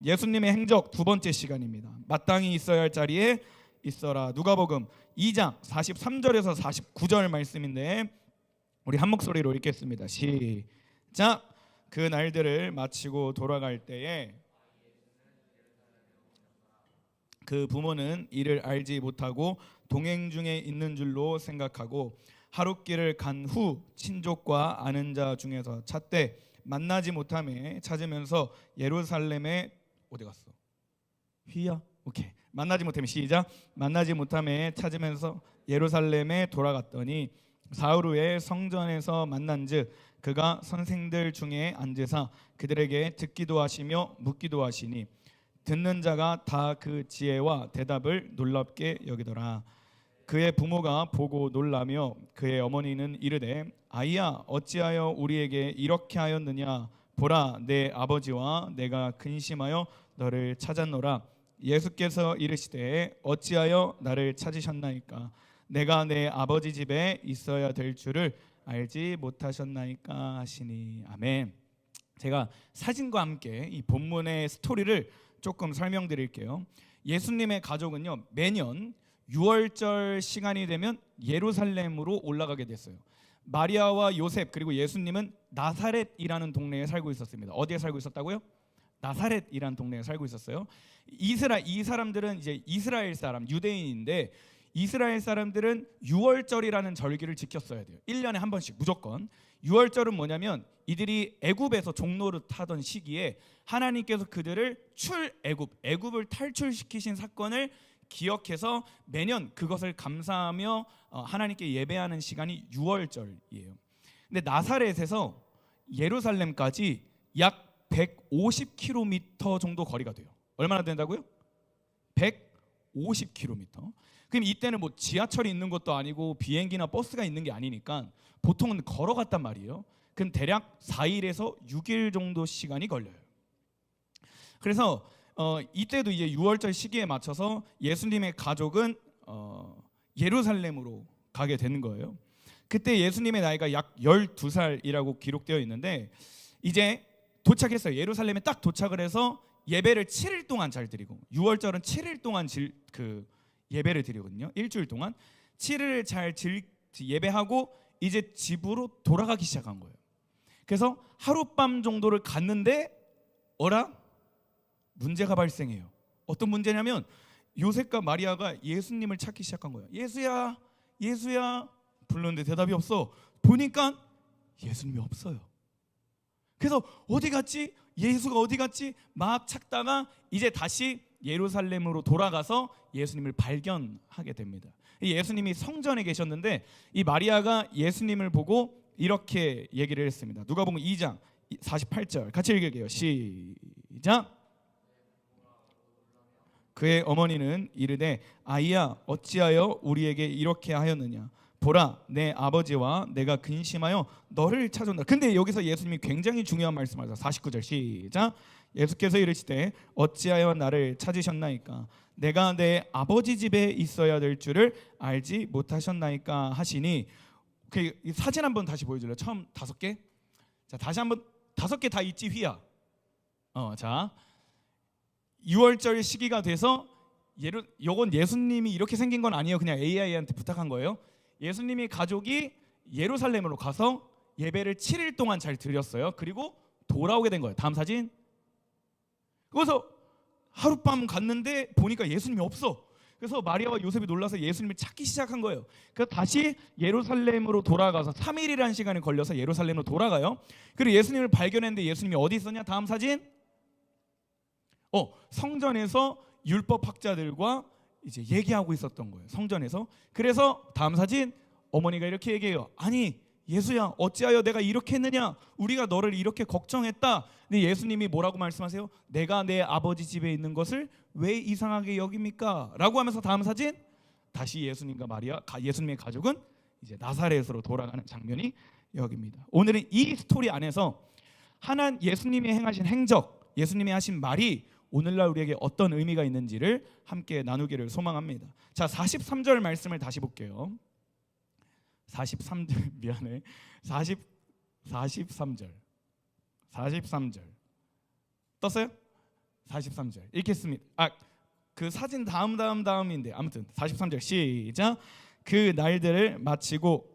예수님의 행적 두 번째 시간입니다. 마땅히 있어야 할 자리에 있어라. 누가복음 2장 43절에서 49절 말씀인데 우리 한 목소리로 읽겠습니다. 시작. 그 날들을 마치고 돌아갈 때에 그 부모는 이를 알지 못하고 동행 중에 있는 줄로 생각하고 하룻길을 간 후 친족과 아는 자 중에서 찾되 만나지 못함에 찾으면서 예루살렘에 어디 갔어? 휘야? 오케이. 만나지 못함에 시작. 만나지 못함에 찾으면서 예루살렘에 돌아갔더니 사흘 후에 성전에서 만난즉 그가 선생들 중에 앉으사 그들에게 듣기도 하시며 묻기도 하시니 듣는 자가 다 그 지혜와 대답을 놀랍게 여기더라. 그의 부모가 보고 놀라며 그의 어머니는 이르되 아이야 어찌하여 우리에게 이렇게 하였느냐 보라 내 아버지와 내가 근심하여 너를 찾았노라. 예수께서 이르시되 어찌하여 나를 찾으셨나이까 내가 내 아버지 집에 있어야 될 줄을 알지 못하셨나이까 하시니. 아멘. 제가 사진과 함께 이 본문의 스토리를 조금 설명드릴게요. 예수님의 가족은요 매년 6월절 시간이 되면 예루살렘으로 올라가게 됐어요. 마리아와 요셉 그리고 예수님은 나사렛이라는 동네에 살고 있었습니다. 어디에 살고 있었다고요? 나사렛이라는 동네에 살고 있었어요. 이 사람들은 이제 이스라엘 사람, 유대인인데 이스라엘 사람들은 6월절이라는 절기를 지켰어야 돼요. 1년에 한 번씩 무조건. 6월절은 뭐냐면 이들이 애굽에서 종노릇 하던 시기에 하나님께서 그들을 애굽을 탈출시키신 사건을 기억해서 매년 그것을 감사하며 하나님께 예배하는 시간이 6월절이에요. 근데 나사렛에서 예루살렘까지 약 150km 정도 거리가 돼요. 얼마나 된다고요? 150km. 그럼 이때는 뭐 지하철이 있는 것도 아니고 비행기나 버스가 있는 게 아니니까 보통은 걸어갔단 말이에요. 그럼 대략 4일에서 6일 정도 시간이 걸려요. 그래서 이때도 이제 6월절 시기에 맞춰서 예수님의 가족은 예루살렘으로 가게 되는 거예요. 그때 예수님의 나이가 약 12살이라고 기록되어 있는데 이제 도착했어요. 예루살렘에 딱 도착을 해서 예배를 7일 동안 잘 드리고 6월절은 7일 동안 예배를 드리거든요. 일주일 동안 7일을 잘 예배하고 이제 집으로 돌아가기 시작한 거예요. 그래서 하룻밤 정도를 갔는데 문제가 발생해요. 어떤 문제냐면 요셉과 마리아가 예수님을 찾기 시작한 거예요. 예수야, 예수야 불렀는데 대답이 없어. 보니까 예수님이 없어요. 그래서 어디 갔지? 예수가 어디 갔지? 막 찾다가 이제 다시 예루살렘으로 돌아가서 예수님을 발견하게 됩니다. 예수님이 성전에 계셨는데 이 마리아가 예수님을 보고 이렇게 얘기를 했습니다. 누가복음 2장 48절 같이 읽을게요. 시작. 그의 어머니는 이르되 아이야 어찌하여 우리에게 이렇게 하였느냐 보라 내 아버지와 내가 근심하여 너를 찾았노라. 근데 여기서 예수님이 굉장히 중요한 말씀을 하세요. 49절 시작. 예수께서 이르시되 어찌하여 나를 찾으셨나이까 내가 내 아버지 집에 있어야 될 줄을 알지 못하셨나이까 하시니. 이 사진 한번 다시 보여줄래요? 처음 5개. 자 다시 한번 5개 다 있지 휘야. 자 6월절 시기가 돼서 요건 예수님이 이렇게 생긴 건 아니에요. 그냥 AI한테 부탁한 거예요. 예수님이 가족이 예루살렘으로 가서 예배를 7일 동안 잘 드렸어요. 그리고 돌아오게 된 거예요. 다음 사진. 그래서 하룻밤 갔는데 보니까 예수님이 없어. 그래서 마리아와 요셉이 놀라서 예수님을 찾기 시작한 거예요. 그래서 다시 예루살렘으로 돌아가서 3일이라는 시간이 걸려서 예루살렘으로 돌아가요. 그리고 예수님을 발견했는데 예수님이 어디 있었냐? 다음 사진. 성전에서 율법학자들과 이제 얘기하고 있었던 거예요. 성전에서. 그래서 다음 사진. 어머니가 이렇게 얘기해요. 아니 예수야 어찌하여 내가 이렇게 했느냐 우리가 너를 이렇게 걱정했다. 근데 예수님이 뭐라고 말씀하세요? 내가 내 아버지 집에 있는 것을 왜 이상하게 여깁니까? 라고 하면서 다음 사진. 다시 예수님과 마리아 예수님의 가족은 이제 나사렛으로 돌아가는 장면이 여기입니다. 오늘은 이 스토리 안에서 예수님이 행하신 행적, 예수님이 하신 말이 오늘날 우리에게 어떤 의미가 있는지를 함께 나누기를 소망합니다. 자 43절 말씀을 다시 볼게요. 43절 미안해. 43절 떴어요? 43절 읽겠습니다. 그 사진 다음인데 아무튼 43절 시작. 그 날들을 마치고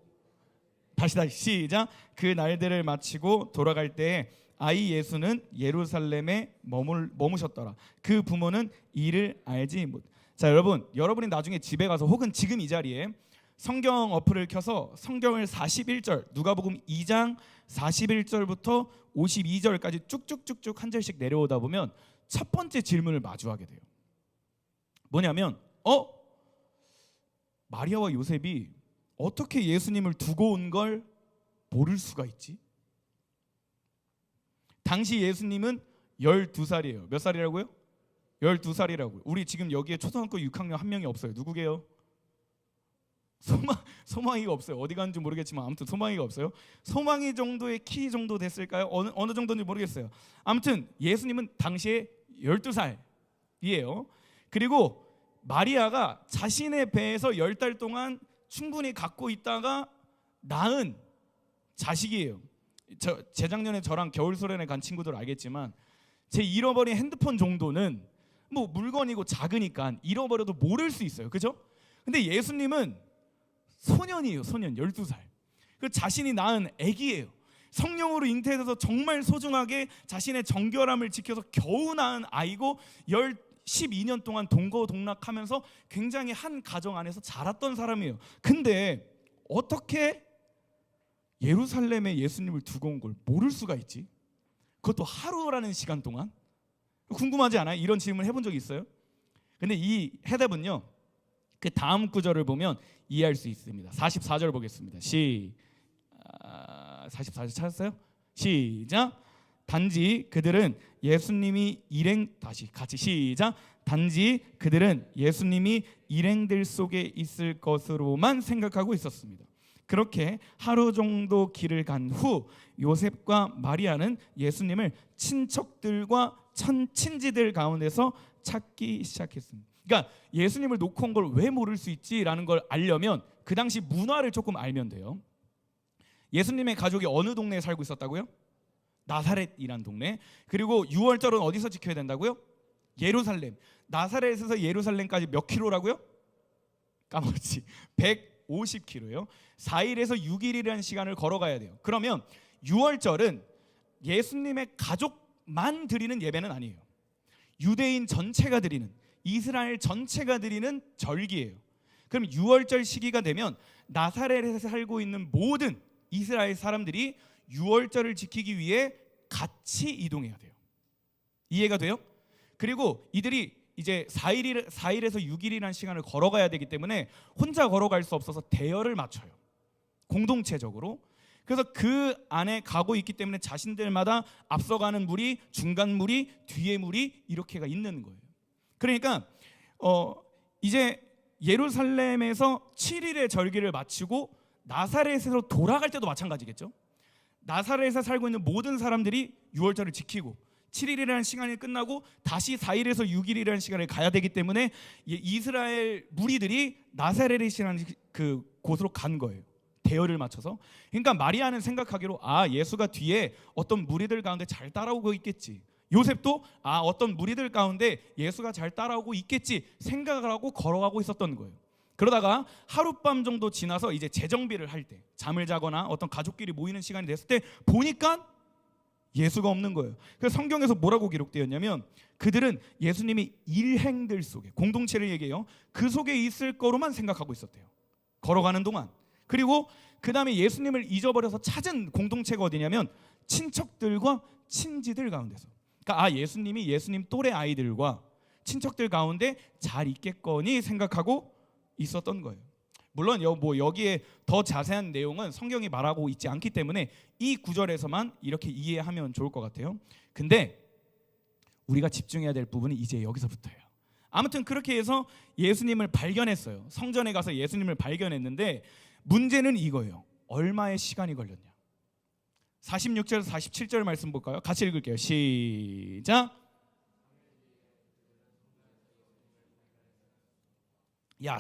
다시 시작. 그 날들을 마치고 돌아갈 때에 아이 예수는 예루살렘에 머무셨더라. 그 부모는 이를 알지 못. 자, 여러분이 나중에 집에 가서 혹은 지금 이 자리에 성경 어플을 켜서 성경을 41절 누가복음 2장 41절부터 52절까지 쭉쭉쭉쭉 한 절씩 내려오다 보면 첫 번째 질문을 마주하게 돼요. 뭐냐면 마리아와 요셉이 어떻게 예수님을 두고 온 걸 모를 수가 있지? 당시 예수님은 12살이에요. 몇 살이라고요? 12살이라고요. 우리 지금 여기에 초등학교 6학년 한 명이 없어요. 누구게요? 소망이가 없어요. 어디 가는지 모르겠지만 아무튼 소망이가 없어요. 소망이 정도의 키 정도 됐을까요? 어느 정도인지 모르겠어요. 아무튼 예수님은 당시에 12살이에요. 그리고 마리아가 자신의 배에서 10달 동안 충분히 갖고 있다가 낳은 자식이에요. 재작년에 저랑 겨울소련에 간 친구들 알겠지만 제 잃어버린 핸드폰 정도는 뭐 물건이고 작으니까 잃어버려도 모를 수 있어요. 그죠? 근데 예수님은 소년이에요. 소년 12살. 그 자신이 낳은 아기예요. 성령으로 잉태돼서 정말 소중하게 자신의 정결함을 지켜서 겨우 낳은 아이고 12년 동안 동거동락하면서 굉장히 한 가정 안에서 자랐던 사람이에요. 근데 어떻게 예루살렘에 예수님을 두고 온 걸 모를 수가 있지? 그것도 하루라는 시간 동안? 궁금하지 않아요? 이런 질문 해본 적이 있어요? 근데 이 해답은요, 그 다음 구절을 보면 이해할 수 있습니다. 44절 보겠습니다. 44절 찾았어요? 시작. 단지 그들은 예수님이 일행들 속에 있을 것으로만 생각하고 있었습니다. 그렇게 하루 정도 길을 간 후 요셉과 마리아는 예수님을 친척들과 친지들 가운데서 찾기 시작했습니다. 그러니까 예수님을 놓고 온 걸 왜 모를 수 있지라는 걸 알려면 그 당시 문화를 조금 알면 돼요. 예수님의 가족이 어느 동네에 살고 있었다고요? 나사렛이란 동네. 그리고 유월절은 어디서 지켜야 된다고요? 예루살렘. 나사렛에서 예루살렘까지 몇 킬로라고요? 까먹었지. 150킬로예요. 4일에서 6일이라는 시간을 걸어가야 돼요. 그러면 유월절은 예수님의 가족만 드리는 예배는 아니에요. 유대인 전체가 드리는, 이스라엘 전체가 드리는 절기예요. 그럼 유월절 시기가 되면 나사렛에서 살고 있는 모든 이스라엘 사람들이 유월절을 지키기 위해 같이 이동해야 돼요. 이해가 돼요? 그리고 이들이 이제 4일에서 6일이라는 시간을 걸어가야 되기 때문에 혼자 걸어갈 수 없어서 대열을 맞춰요. 공동체적으로. 그래서 그 안에 가고 있기 때문에 자신들마다 앞서가는 무리, 중간 무리, 뒤에 무리 이렇게가 있는 거예요. 그러니까 이제 예루살렘에서 7일의 절기를 마치고 나사렛에서 돌아갈 때도 마찬가지겠죠. 나사렛에서 살고 있는 모든 사람들이 유월절을 지키고 7일이라는 시간이 끝나고 다시 4일에서 6일이라는 시간을 가야 되기 때문에 이스라엘 무리들이 나사렛이라는 그 곳으로 간 거예요. 대열을 맞춰서. 그러니까 마리아는 생각하기로 예수가 뒤에 어떤 무리들 가운데 잘 따라오고 있겠지. 요셉도 어떤 무리들 가운데 예수가 잘 따라오고 있겠지 생각을 하고 걸어가고 있었던 거예요. 그러다가 하룻밤 정도 지나서 이제 재정비를 할 때, 잠을 자거나 어떤 가족끼리 모이는 시간이 됐을 때 보니까 예수가 없는 거예요. 그래서 성경에서 뭐라고 기록되었냐면 그들은 예수님이 일행들 속에, 공동체를 얘기해요. 그 속에 있을 거로만 생각하고 있었대요. 걸어가는 동안. 그리고 그 다음에 예수님을 잊어버려서 찾은 공동체가 어디냐면 친척들과 친지들 가운데서. 그러니까 예수님이 예수님 또래 아이들과 친척들 가운데 잘 있겠거니 생각하고 있었던 거예요. 물론 여기에 더 자세한 내용은 성경이 말하고 있지 않기 때문에 이 구절에서만 이렇게 이해하면 좋을 것 같아요. 근데 우리가 집중해야 될 부분이 이제 여기서부터예요. 아무튼 그렇게 해서 예수님을 발견했어요. 성전에 가서 예수님을 발견했는데 문제는 이거예요. 얼마의 시간이 걸렸냐. 46절 47절 말씀 볼까요? 같이 읽을게요. 시작.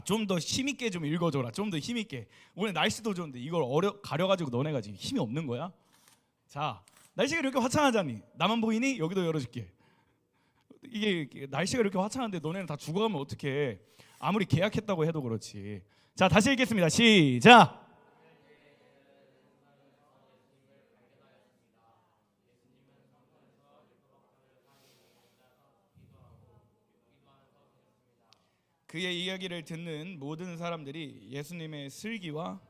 좀 더 힘있게 좀 읽어줘라. 좀 더 힘있게. 오늘 날씨도 좋은데 이걸 가려가지고 너네가 지금 힘이 없는 거야? 자, 날씨가 이렇게 화창하잖니. 나만 보이니? 여기도 열어줄게. 이게 날씨가 이렇게 화창한데 너네는 다 죽어가면 어떡해. 아무리 계약했다고 해도 그렇지. 자, 다시 읽겠습니다. 시작. 그의 이야기를 듣는 모든 사람들이 예수님의 슬기와,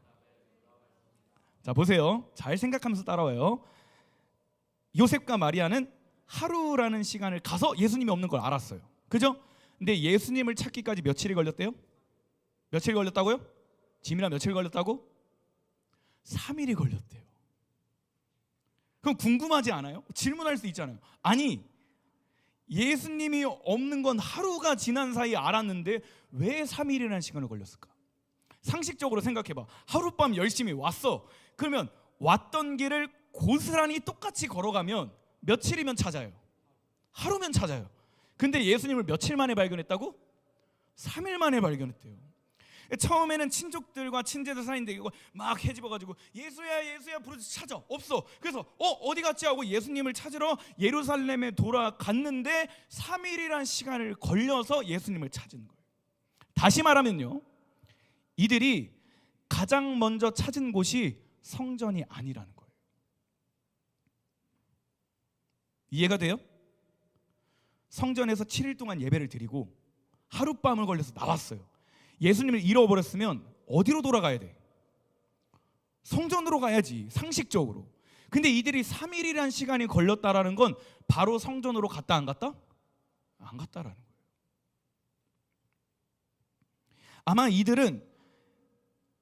자 보세요. 잘 생각하면서 따라와요. 요셉과 마리아는 하루라는 시간을 가서 예수님이 없는 걸 알았어요. 그죠? 근데 예수님을 찾기까지 며칠이 걸렸대요? 며칠 걸렸다고요? 짐이나 며칠 걸렸다고? 3일이 걸렸대요. 그럼 궁금하지 않아요? 질문할 수 있잖아요. 아니, 예수님이 없는 건 하루가 지난 사이에 알았는데 왜 3일이라는 시간을 걸렸을까? 상식적으로 생각해봐. 하룻밤 열심히 왔어. 그러면 왔던 길을 고스란히 똑같이 걸어가면 며칠이면 찾아요? 하루면 찾아요. 근데 예수님을 며칠 만에 발견했다고? 3일 만에 발견했대요. 처음에는 친족들과 친제들 사이인데 이거 막 헤집어가지고 예수야 예수야 부르지 찾아 없어. 그래서 어디 갔지 하고 예수님을 찾으러 예루살렘에 돌아갔는데 3일이란 시간을 걸려서 예수님을 찾은 거예요. 다시 말하면요, 이들이 가장 먼저 찾은 곳이 성전이 아니라는 거예요. 이해가 돼요? 성전에서 7일 동안 예배를 드리고 하룻밤을 걸려서 나왔어요. 예수님을 잃어버렸으면 어디로 돌아가야 돼? 성전으로 가야지, 상식적으로. 근데 이들이 3일이라는 시간이 걸렸다라는 건 바로 성전으로 갔다 안 갔다? 안 갔다라는 거예요. 아마 이들은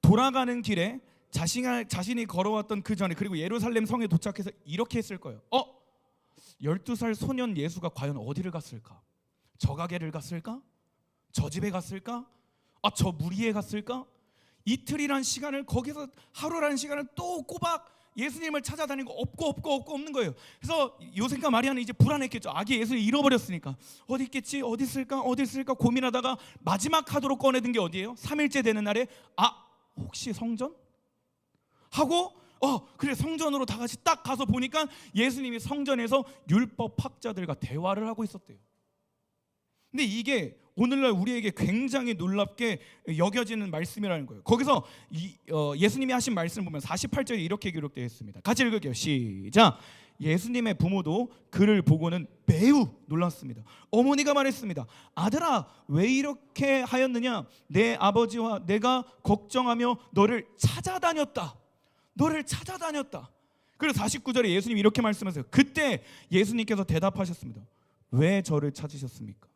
돌아가는 길에 자신이 걸어왔던 그 전에, 그리고 예루살렘 성에 도착해서 이렇게 했을 거예요. 12살 소년 예수가 과연 어디를 갔을까? 저 가게를 갔을까? 저 집에 갔을까? 저 무리에 갔을까? 이틀이란 시간을, 거기서 하루라는 시간을 또 꼬박 예수님을 찾아다니고 없고 없는 거예요. 그래서 요셉과 마리아는 이제 불안했겠죠. 아기 예수를 잃어버렸으니까 어디 있겠지? 어디 있을까 고민하다가 마지막 카드로 꺼내든 게 어디예요? 3일째 되는 날에 혹시 성전? 하고 그래, 성전으로 다 같이 딱 가서 보니까 예수님이 성전에서 율법학자들과 대화를 하고 있었대요. 근데 이게 오늘날 우리에게 굉장히 놀랍게 여겨지는 말씀이라는 거예요. 거기서 예수님이 하신 말씀을 보면 48절에 이렇게 기록되어 있습니다. 같이 읽을게요. 시작. 예수님의 부모도 그를 보고는 매우 놀랐습니다. 어머니가 말했습니다. 아들아, 왜 이렇게 하였느냐? 내 아버지와 내가 걱정하며 너를 찾아다녔다. 그래서 49절에 예수님이 이렇게 말씀하세요. 그때 예수님께서 대답하셨습니다. 왜 저를 찾으셨습니까?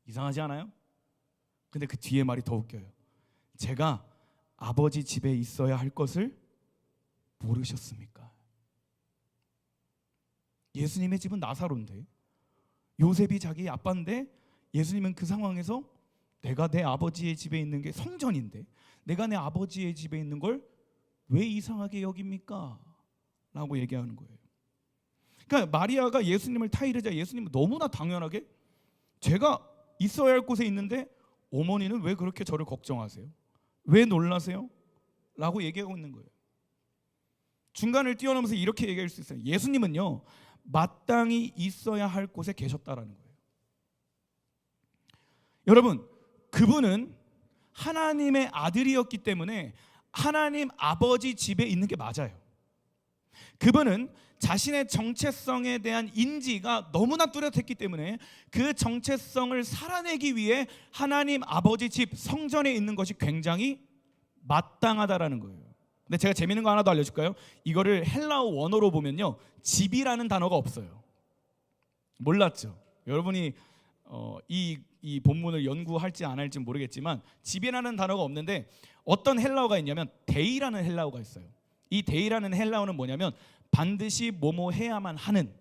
이상하지 않아요? 근데 그 뒤에 말이 더 웃겨요. 제가 아버지 집에 있어야 할 것을 모르셨습니까? 예수님의 집은 나사로인데, 요셉이 자기 아빠인데, 예수님은 그 상황에서 내가 내 아버지의 집에 있는 게 성전인데 내가 내 아버지의 집에 있는 걸 왜 이상하게 여깁니까? 라고 얘기하는 거예요. 그러니까 마리아가 예수님을 타이르자 예수님은 너무나 당연하게 제가 있어야 할 곳에 있는데 어머니는 왜 그렇게 저를 걱정하세요? 왜 놀라세요? 라고 얘기하고 있는 거예요. 중간을 뛰어넘어서 이렇게 얘기할 수 있어요. 예수님은요, 마땅히 있어야 할 곳에 계셨다라는 거예요. 여러분, 그분은 하나님의 아들이었기 때문에 하나님 아버지 집에 있는 게 맞아요. 그분은 자신의 정체성에 대한 인지가 너무나 뚜렷했기 때문에 그 정체성을 살아내기 위해 하나님 아버지 집 성전에 있는 것이 굉장히 마땅하다라는 거예요. 근데 제가 재밌는 거 하나 더 알려줄까요? 이거를 헬라어 원어로 보면요, 집이라는 단어가 없어요. 몰랐죠? 여러분이 이 본문을 연구할지 안 할지 모르겠지만 집이라는 단어가 없는데 어떤 헬라어가 있냐면 데이라는 헬라어가 있어요. 이 데이라는 헬라어는 뭐냐면 반드시 뭐뭐 해야만 하는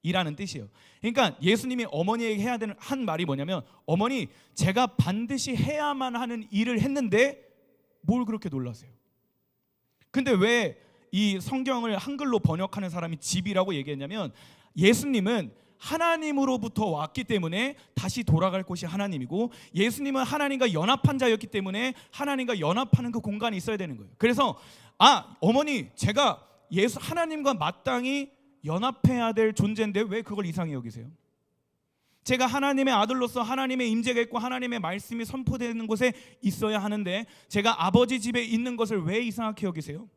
이라는 뜻이에요. 그러니까 예수님이 어머니에게 해야 되는 한 말이 뭐냐면, 어머니, 제가 반드시 해야만 하는 일을 했는데 뭘 그렇게 놀라세요? 근데 왜 이 성경을 한글로 번역하는 사람이 집이라고 얘기했냐면, 예수님은 하나님으로부터 왔기 때문에 다시 돌아갈 곳이 하나님이고, 예수님은 하나님과 연합한 자였기 때문에 하나님과 연합하는 그 공간이 있어야 되는 거예요. 그래서 어머니, 제가 하나님과 마땅히 연합해야 될 존재인데 왜 그걸 이상히 여기세요? 제가 하나님의 아들로서 하나님의 임재가 있고 하나님의 말씀이 선포되는 곳에 있어야 하는데 제가 아버지 집에 있는 것을 왜 이상하게 여기세요?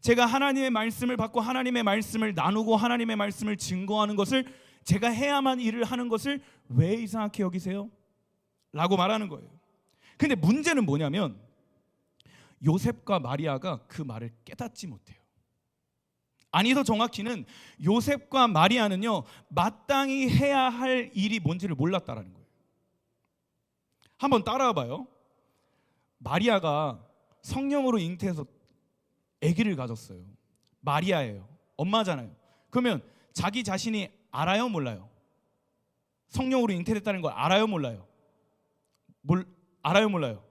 제가 하나님의 말씀을 받고 하나님의 말씀을 나누고 하나님의 말씀을 증거하는 것을 제가 해야만 일을 하는 것을 왜 이상하게 여기세요? 라고 말하는 거예요. 근데 문제는 뭐냐면 요셉과 마리아가 그 말을 깨닫지 못해요. 아니, 더 정확히는 요셉과 마리아는요, 마땅히 해야 할 일이 뭔지를 몰랐다라는 거예요. 한번 따라와 봐요. 마리아가 성령으로 잉태해서 아기를 가졌어요. 마리아예요. 엄마잖아요. 그러면 자기 자신이 알아요, 몰라요? 성령으로 잉태됐다는 걸 알아요, 몰라요? 알아요, 몰라요?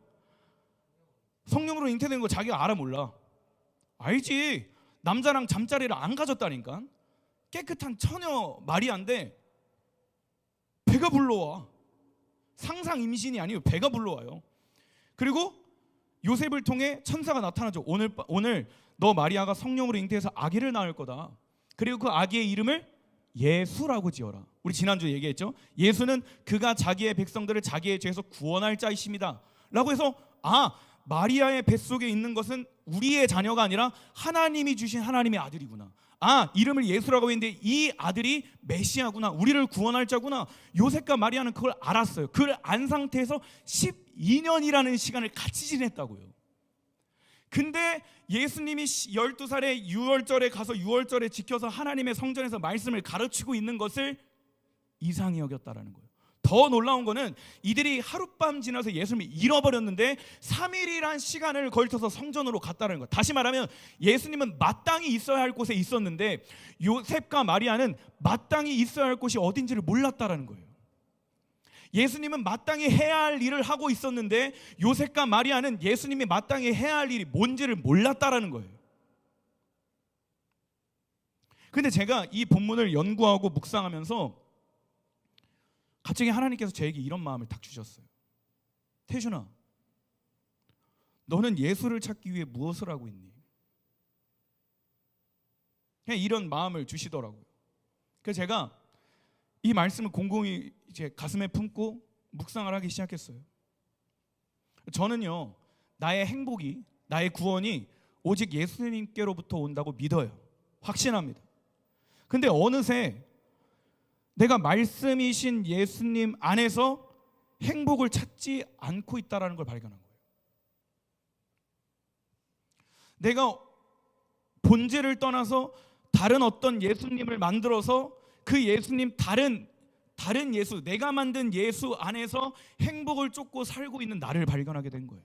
성령으로 잉태된 거 자기가 알아, 몰라? 알지. 남자랑 잠자리를 안 가졌다니까. 깨끗한 처녀 마리아인데 배가 불러와. 상상 임신이 아니에요. 배가 불러와요. 그리고 요셉을 통해 천사가 나타나죠. 오늘 너 마리아가 성령으로 잉태해서 아기를 낳을 거다. 그리고 그 아기의 이름을 예수라고 지어라. 우리 지난주에 얘기했죠. 예수는 그가 자기의 백성들을 자기의 죄에서 구원할 자이십니다 라고 해서 마리아의 뱃속에 있는 것은 우리의 자녀가 아니라 하나님이 주신 하나님의 아들이구나. 이름을 예수라고 했는데 이 아들이 메시아구나. 우리를 구원할 자구나. 요셉과 마리아는 그걸 알았어요. 그걸 안 상태에서 12년이라는 시간을 같이 지냈다고요. 근데 예수님이 12살에 유월절에 가서 유월절에 지켜서 하나님의 성전에서 말씀을 가르치고 있는 것을 이상히 여겼다라는 거예요. 더 놀라운 거는 이들이 하룻밤 지나서 예수님을 잃어버렸는데 3일이란 시간을 걸쳐서 성전으로 갔다는 거. 다시 말하면 예수님은 마땅히 있어야 할 곳에 있었는데 요셉과 마리아는 마땅히 있어야 할 곳이 어딘지를 몰랐다는 거예요. 예수님은 마땅히 해야 할 일을 하고 있었는데 요셉과 마리아는 예수님이 마땅히 해야 할 일이 뭔지를 몰랐다는 거예요. 근데 제가 이 본문을 연구하고 묵상하면서 갑자기 하나님께서 저에게 이런 마음을 딱 주셨어요. 태준아, 너는 예수를 찾기 위해 무엇을 하고 있니? 그냥 이런 마음을 주시더라고요. 그래서 제가 이 말씀을 곰곰이 이제 가슴에 품고 묵상을 하기 시작했어요. 저는요, 나의 행복이, 나의 구원이 오직 예수님께로부터 온다고 믿어요. 확신합니다. 근데 어느새 내가 말씀이신 예수님 안에서 행복을 찾지 않고 있다는 걸 발견한 거예요. 내가 본질을 떠나서 다른 어떤 예수님을 만들어서 그 예수님 다른 예수, 내가 만든 예수 안에서 행복을 쫓고 살고 있는 나를 발견하게 된 거예요.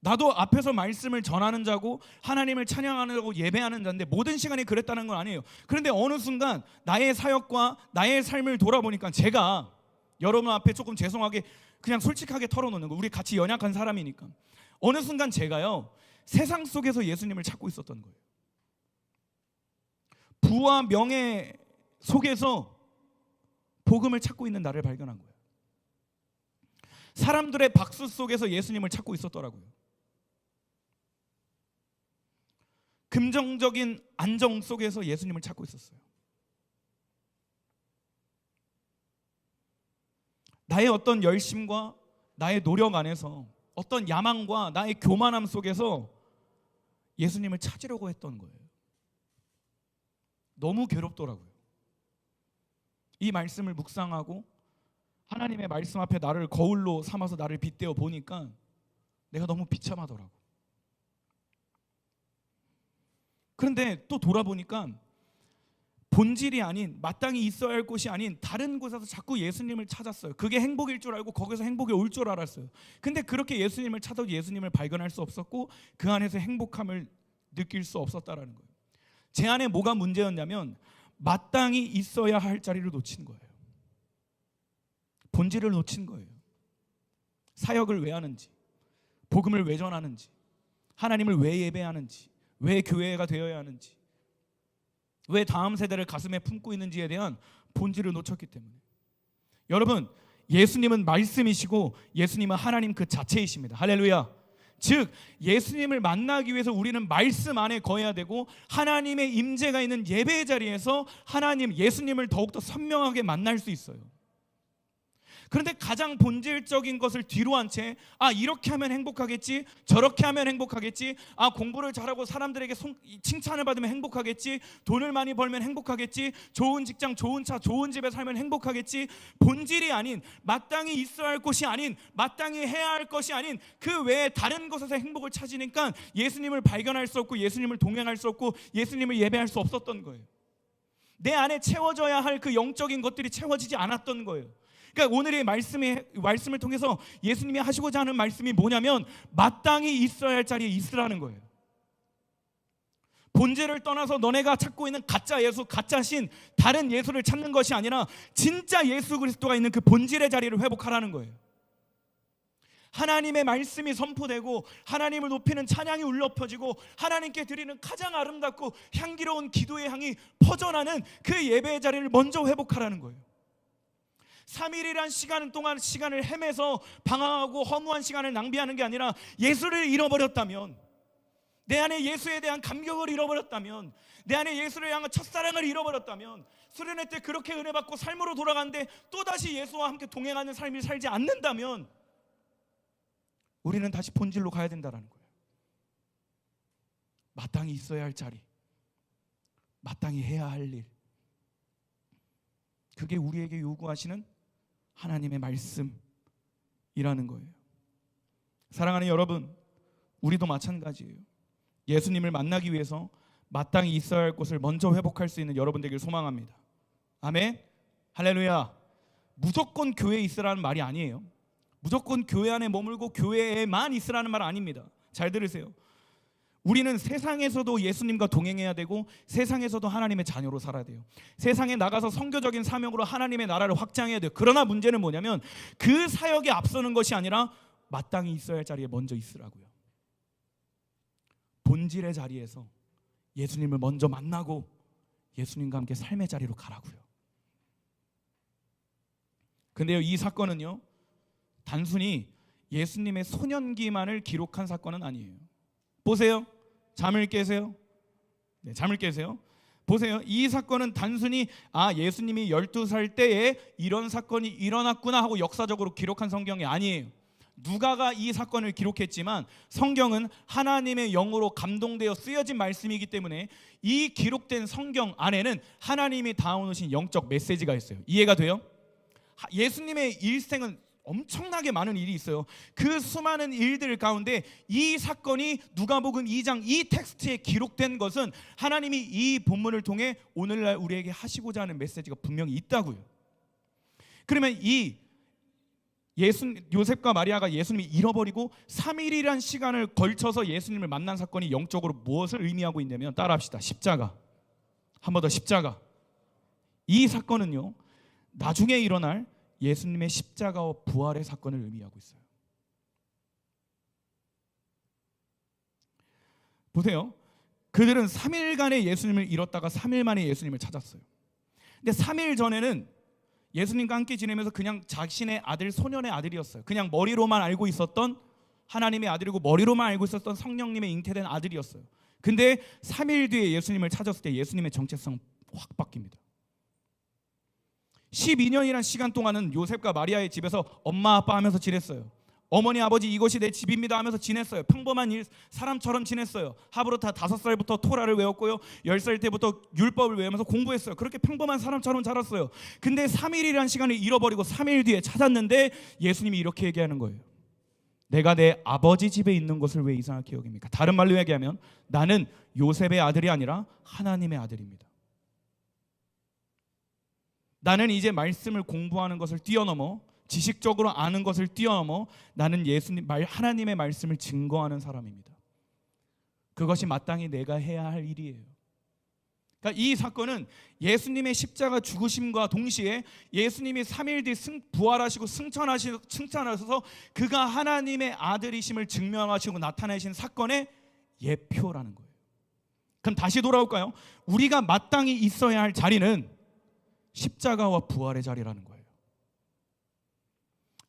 나도 앞에서 말씀을 전하는 자고 하나님을 찬양하는 자고 예배하는 자인데 모든 시간이 그랬다는 건 아니에요. 그런데 어느 순간 나의 사역과 나의 삶을 돌아보니까 제가 여러분 앞에 조금 죄송하게 그냥 솔직하게 털어놓는 거, 우리 같이 연약한 사람이니까 어느 순간 제가요, 세상 속에서 예수님을 찾고 있었던 거예요. 부와 명예 속에서 복음을 찾고 있는 나를 발견한 거예요. 사람들의 박수 속에서 예수님을 찾고 있었더라고요. 금정적인 안정 속에서 예수님을 찾고 있었어요. 나의 어떤 열심과 나의 노력 안에서 어떤 야망과 나의 교만함 속에서 예수님을 찾으려고 했던 거예요. 너무 괴롭더라고요. 이 말씀을 묵상하고 하나님의 말씀 앞에 나를 거울로 삼아서 나를 빗대어 보니까 내가 너무 비참하더라고. 그런데 또 돌아보니까 본질이 아닌, 마땅히 있어야 할 곳이 아닌 다른 곳에서 자꾸 예수님을 찾았어요. 그게 행복일 줄 알고 거기서 행복이 올 줄 알았어요. 근데 그렇게 예수님을 찾아도 예수님을 발견할 수 없었고 그 안에서 행복함을 느낄 수 없었다라는 거예요. 제 안에 뭐가 문제였냐면 마땅히 있어야 할 자리를 놓친 거예요. 본질을 놓친 거예요. 사역을 왜 하는지, 복음을 왜 전하는지, 하나님을 왜 예배하는지, 왜 교회가 되어야 하는지, 왜 다음 세대를 가슴에 품고 있는지에 대한 본질을 놓쳤기 때문에. 여러분, 예수님은 말씀이시고 예수님은 하나님 그 자체이십니다. 할렐루야. 즉 예수님을 만나기 위해서 우리는 말씀 안에 거해야 되고 하나님의 임재가 있는 예배의 자리에서 예수님을 더욱더 선명하게 만날 수 있어요. 그런데 가장 본질적인 것을 뒤로 한 채 이렇게 하면 행복하겠지, 저렇게 하면 행복하겠지, 공부를 잘하고 사람들에게 칭찬을 받으면 행복하겠지, 돈을 많이 벌면 행복하겠지, 좋은 직장, 좋은 차, 좋은 집에 살면 행복하겠지, 본질이 아닌, 마땅히 있어야 할 것이 아닌, 마땅히 해야 할 것이 아닌 그 외에 다른 것에서 행복을 찾으니까 예수님을 발견할 수 없고 예수님을 동행할 수 없고 예수님을 예배할 수 없었던 거예요. 내 안에 채워져야 할 그 영적인 것들이 채워지지 않았던 거예요. 그러니까 오늘의 말씀을 통해서 예수님이 하시고자 하는 말씀이 뭐냐면 마땅히 있어야 할 자리에 있으라는 거예요. 본질을 떠나서 너네가 찾고 있는 가짜 예수, 가짜 신, 다른 예수를 찾는 것이 아니라 진짜 예수 그리스도가 있는 그 본질의 자리를 회복하라는 거예요. 하나님의 말씀이 선포되고 하나님을 높이는 찬양이 울려 퍼지고 하나님께 드리는 가장 아름답고 향기로운 기도의 향이 퍼져나는 그 예배의 자리를 먼저 회복하라는 거예요. 3일이란 시간 동안 시간을 헤매서 방황하고 허무한 시간을 낭비하는 게 아니라 예수를 잃어버렸다면, 내 안에 예수에 대한 감격을 잃어버렸다면, 내 안에 예수를 향한 첫사랑을 잃어버렸다면, 수련회 때 그렇게 은혜 받고 삶으로 돌아가는데 또다시 예수와 함께 동행하는 삶을 살지 않는다면 우리는 다시 본질로 가야 된다는 거예요. 마땅히 있어야 할 자리, 마땅히 해야 할 일, 그게 우리에게 요구하시는 하나님의 말씀이라는 거예요. 사랑하는 여러분, 우리도 마찬가지예요. 예수님을 만나기 위해서 마땅히 있어야 할 곳을 먼저 회복할 수 있는 여러분 되길 소망합니다. 아멘. 할렐루야. 무조건 교회에 있으라는 말이 아니에요. 무조건 교회 안에 머물고 교회에만 있으라는 말 아닙니다. 잘 들으세요. 우리는 세상에서도 예수님과 동행해야 되고 세상에서도 하나님의 자녀로 살아야 돼요. 세상에 나가서 선교적인 사명으로 하나님의 나라를 확장해야 돼요. 그러나 문제는 뭐냐면 그 사역에 앞서는 것이 아니라 마땅히 있어야 할 자리에 먼저 있으라고요. 본질의 자리에서 예수님을 먼저 만나고 예수님과 함께 삶의 자리로 가라고요. 근데요, 이 사건은요 단순히 예수님의 소년기만을 기록한 사건은 아니에요. 보세요. 잠을 깨세요. 네, 잠을 깨세요. 보세요. 이 사건은 단순히 예수님이 12살 때에 이런 사건이 일어났구나 하고 역사적으로 기록한 성경이 아니에요. 누가가 이 사건을 기록했지만 성경은 하나님의 영으로 감동되어 쓰여진 말씀이기 때문에 이 기록된 성경 안에는 하나님이 담아놓으신 영적 메시지가 있어요. 이해가 돼요? 예수님의 일생은 엄청나게 많은 일이 있어요. 그 수많은 일들 가운데 이 사건이 누가복음 2장 이 텍스트에 기록된 것은 하나님이 이 본문을 통해 오늘날 우리에게 하시고자 하는 메시지가 분명히 있다고요. 그러면 이 요셉과 마리아가 예수님이 잃어버리고 3일이란 시간을 걸쳐서 예수님을 만난 사건이 영적으로 무엇을 의미하고 있냐면, 따라합시다. 십자가. 한 번 더, 십자가. 이 사건은요 나중에 일어날 예수님의 십자가와 부활의 사건을 의미하고 있어요. 보세요. 그들은 3일간의 예수님을 잃었다가 3일 만에 예수님을 찾았어요. 근데 3일 전에는 예수님과 함께 지내면서 그냥 자신의 아들, 소년의 아들이었어요. 그냥 머리로만 알고 있었던 하나님의 아들이고 머리로만 알고 있었던 성령님의 잉태된 아들이었어요. 근데 3일 뒤에 예수님을 찾았을 때 예수님의 정체성은 확 바뀝니다. 12년이란 시간 동안은 요셉과 마리아의 집에서 엄마 아빠 하면서 지냈어요. 어머니 아버지 이것이 내 집입니다 하면서 지냈어요. 평범한 사람처럼 지냈어요. 하브르타 5살부터 토라를 외웠고요, 10살 때부터 율법을 외우면서 공부했어요. 그렇게 평범한 사람처럼 자랐어요. 근데 3일이란 시간을 잃어버리고 3일 뒤에 찾았는데 예수님이 이렇게 얘기하는 거예요. 내가 내 아버지 집에 있는 것을 왜 이상하게 여깁니까? 다른 말로 얘기하면 나는 요셉의 아들이 아니라 하나님의 아들입니다. 나는 이제 말씀을 공부하는 것을 뛰어넘어, 지식적으로 아는 것을 뛰어넘어 나는 하나님의 말씀을 증거하는 사람입니다. 그것이 마땅히 내가 해야 할 일이에요. 그러니까 이 사건은 예수님의 십자가 죽으심과 동시에 예수님이 3일 뒤 부활하시고 승천하셔서 그가 하나님의 아들이심을 증명하시고 나타내신 사건의 예표라는 거예요. 그럼 다시 돌아올까요? 우리가 마땅히 있어야 할 자리는 십자가와 부활의 자리라는 거예요.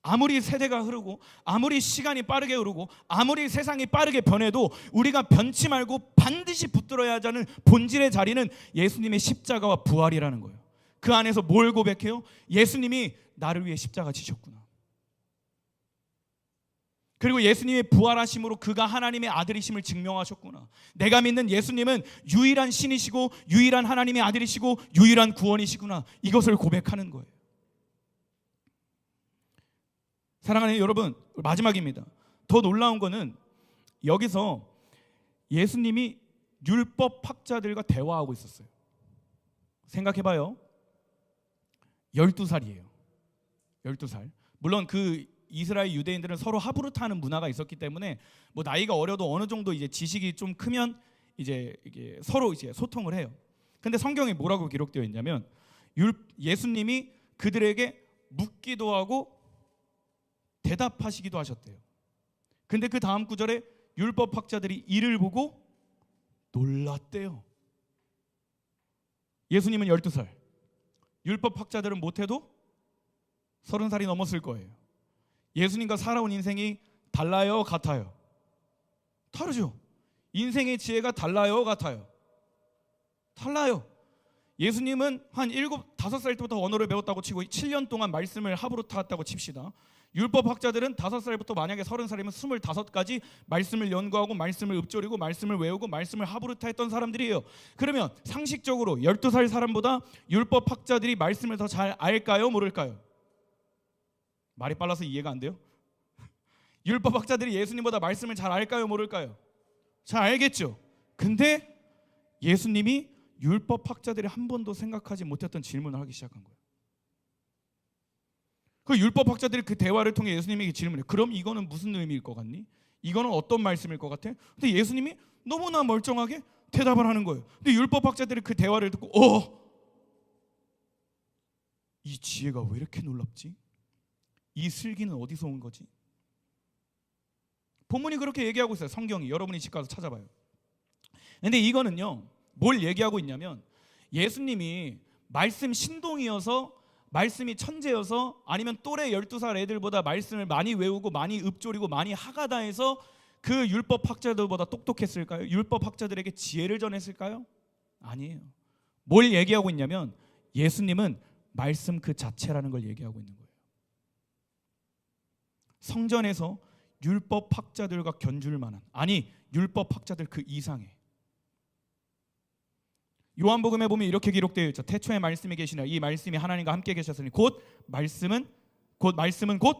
아무리 세대가 흐르고 아무리 시간이 빠르게 흐르고 아무리 세상이 빠르게 변해도 우리가 변치 말고 반드시 붙들어야 하자는 본질의 자리는 예수님의 십자가와 부활이라는 거예요. 그 안에서 뭘 고백해요? 예수님이 나를 위해 십자가 지셨구나. 그리고 예수님의 부활하심으로 그가 하나님의 아들이심을 증명하셨구나. 내가 믿는 예수님은 유일한 신이시고 유일한 하나님의 아들이시고 유일한 구원이시구나. 이것을 고백하는 거예요. 사랑하는 여러분, 마지막입니다. 더 놀라운 거는 여기서 예수님이 율법학자들과 대화하고 있었어요. 생각해봐요. 12살이에요 12살. 물론 그 이스라엘 유대인들은 서로 하브루타하는 문화가 있었기 때문에 뭐 나이가 어려도 어느 정도 이제 지식이 좀 크면 이제 이게 서로 이제 소통을 해요. 근데 성경에 뭐라고 기록되어 있냐면 예수님이 그들에게 묻기도 하고 대답하시기도 하셨대요. 근데 그 다음 구절에 율법학자들이 이를 보고 놀랐대요. 예수님은 12살, 율법학자들은 못해도 30살이 넘었을 거예요. 예수님과 살아온 인생이 달라요, 같아요? 다르죠. 인생의 지혜가 달라요, 같아요? 달라요. 예수님은 한 5살 때부터 언어를 배웠다고 치고 7년 동안 말씀을 하브루타 했다고 칩시다. 율법학자들은 5살부터 만약에 30살이면 25가지 말씀을 연구하고 말씀을 읊조리고 말씀을 외우고 말씀을 하브루타 했던 사람들이에요. 그러면 상식적으로 12살 사람보다 율법학자들이 말씀을 더 잘 알까요, 모를까요? 말이 빨라서 이해가 안 돼요? 율법학자들이 예수님보다 말씀을 잘 알까요, 모를까요? 잘 알겠죠. 근데 예수님이 율법학자들이 한 번도 생각하지 못했던 질문을 하기 시작한 거예요. 그 율법학자들이 그 대화를 통해 예수님에게 질문해요. 그럼 이거는 무슨 의미일 것 같니? 이거는 어떤 말씀일 것 같아? 근데 예수님이 너무나 멀쩡하게 대답을 하는 거예요. 근데 율법학자들이 그 대화를 듣고 이 지혜가 왜 이렇게 놀랍지? 이 슬기는 어디서 온 거지? 본문이 그렇게 얘기하고 있어요. 성경이. 여러분이 집 가서 찾아봐요. 근데 이거는요, 뭘 얘기하고 있냐면 예수님이 말씀 신동이어서, 말씀이 천재여서, 아니면 또래 12살 애들보다 말씀을 많이 외우고 많이 읊조리고 많이 하가다해서 그 율법학자들보다 똑똑했을까요? 율법학자들에게 지혜를 전했을까요? 아니에요. 뭘 얘기하고 있냐면 예수님은 말씀 그 자체라는 걸 얘기하고 있는 거예요. 성전에서 율법학자들과 견줄 만한, 아니 율법학자들 그 이상의, 요한복음에 보면 이렇게 기록되어 있죠. 태초에 말씀이 계시나 이 말씀이 하나님과 함께 계셨으니 곧 말씀은 곧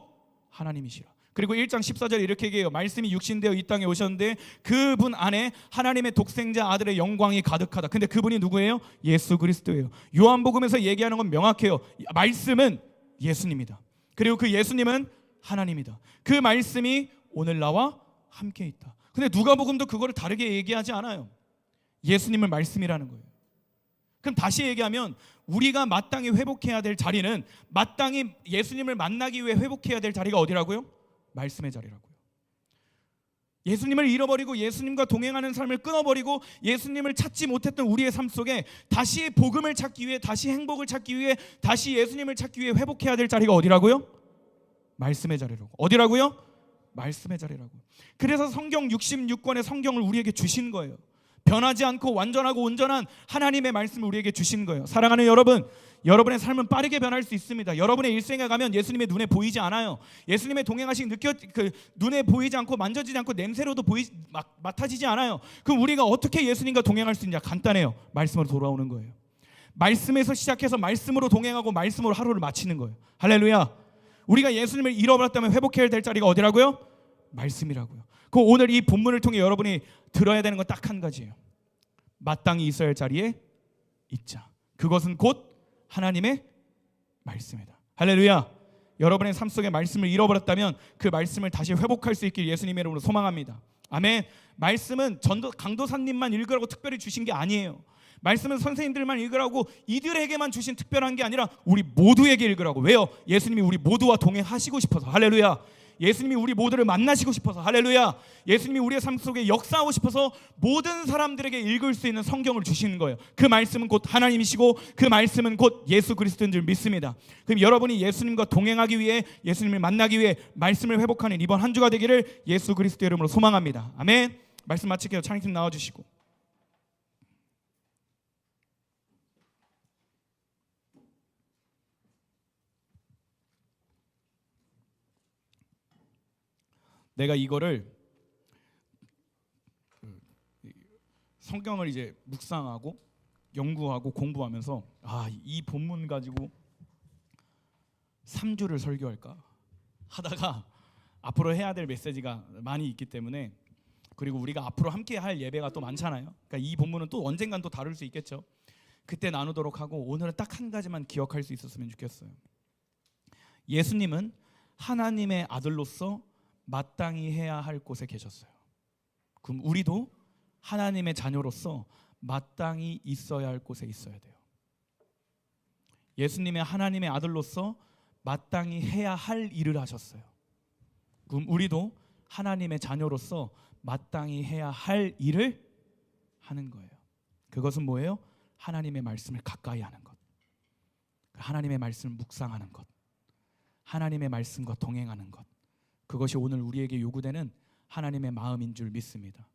하나님이시라. 그리고 1장 14절에 이렇게 얘기해요. 말씀이 육신되어 이 땅에 오셨는데 그분 안에 하나님의 독생자 아들의 영광이 가득하다. 근데 그분이 누구예요? 예수 그리스도예요. 요한복음에서 얘기하는 건 명확해요. 말씀은 예수님이다. 그리고 그 예수님은 하나님이다. 그 말씀이 오늘 나와 함께 있다. 근데 누가복음도 그거를 다르게 얘기하지 않아요. 예수님을 말씀이라는 거예요. 그럼 다시 얘기하면 우리가 마땅히 회복해야 될 자리는, 마땅히 예수님을 만나기 위해 회복해야 될 자리가 어디라고요? 말씀의 자리라고요. 예수님을 잃어버리고 예수님과 동행하는 삶을 끊어버리고 예수님을 찾지 못했던 우리의 삶 속에 다시 복음을 찾기 위해, 다시 행복을 찾기 위해, 다시 예수님을 찾기 위해 회복해야 될 자리가 어디라고요? 말씀의 자리라고. 어디라고요? 말씀의 자리라고. 그래서 성경 66권의 성경을 우리에게 주신 거예요. 변하지 않고 완전하고 온전한 하나님의 말씀을 우리에게 주신 거예요. 사랑하는 여러분, 여러분의 삶은 빠르게 변할 수 있습니다. 여러분의 일생에 가면 예수님의 눈에 보이지 않아요. 예수님의 동행하신 눈에 보이지 않고 만져지지 않고 냄새로도 맡아지지 않아요. 그럼 우리가 어떻게 예수님과 동행할 수 있냐? 간단해요. 말씀으로 돌아오는 거예요. 말씀에서 시작해서 말씀으로 동행하고 말씀으로 하루를 마치는 거예요. 할렐루야. 우리가 예수님을 잃어버렸다면 회복해야 될 자리가 어디라고요? 말씀이라고요. 그 오늘 이 본문을 통해 여러분이 들어야 되는 건 딱 한 가지예요. 마땅히 있어야 할 자리에 있자. 그것은 곧 하나님의 말씀이다. 할렐루야. 여러분의 삶 속에 말씀을 잃어버렸다면 그 말씀을 다시 회복할 수 있길 예수님의 이름으로 소망합니다. 아멘. 말씀은 강도사님만 읽으라고 특별히 주신 게 아니에요. 말씀은 선생님들만 읽으라고 이들에게만 주신 특별한 게 아니라 우리 모두에게 읽으라고. 왜요? 예수님이 우리 모두와 동행하시고 싶어서. 할렐루야. 예수님이 우리 모두를 만나시고 싶어서, 할렐루야, 예수님이 우리의 삶 속에 역사하고 싶어서 모든 사람들에게 읽을 수 있는 성경을 주시는 거예요. 그 말씀은 곧 하나님이시고 그 말씀은 곧 예수 그리스도인 줄 믿습니다. 그럼 여러분이 예수님과 동행하기 위해, 예수님을 만나기 위해 말씀을 회복하는 이번 한 주가 되기를 예수 그리스도의 이름으로 소망합니다. 아멘. 말씀 마칠게요. 찬양팀 나와주시고. 내가 이거를 성경을 이제 묵상하고 연구하고 공부하면서 이 본문 가지고 3주를 설교할까 하다가 앞으로 해야 될 메시지가 많이 있기 때문에, 그리고 우리가 앞으로 함께 할 예배가 또 많잖아요. 그러니까 이 본문은 또 언젠간 또 다룰 수 있겠죠. 그때 나누도록 하고 오늘은 딱 한 가지만 기억할 수 있었으면 좋겠어요. 예수님은 하나님의 아들로서 마땅히 해야 할 곳에 계셨어요. 그럼 우리도 하나님의 자녀로서 마땅히 있어야 할 곳에 있어야 돼요. 예수님의 하나님의 아들로서 마땅히 해야 할 일을 하셨어요. 그럼 우리도 하나님의 자녀로서 마땅히 해야 할 일을 하는 거예요. 그것은 뭐예요? 하나님의 말씀을 가까이 하는 것, 하나님의 말씀을 묵상하는 것, 하나님의 말씀과 동행하는 것, 그것이 오늘 우리에게 요구되는 하나님의 마음인 줄 믿습니다.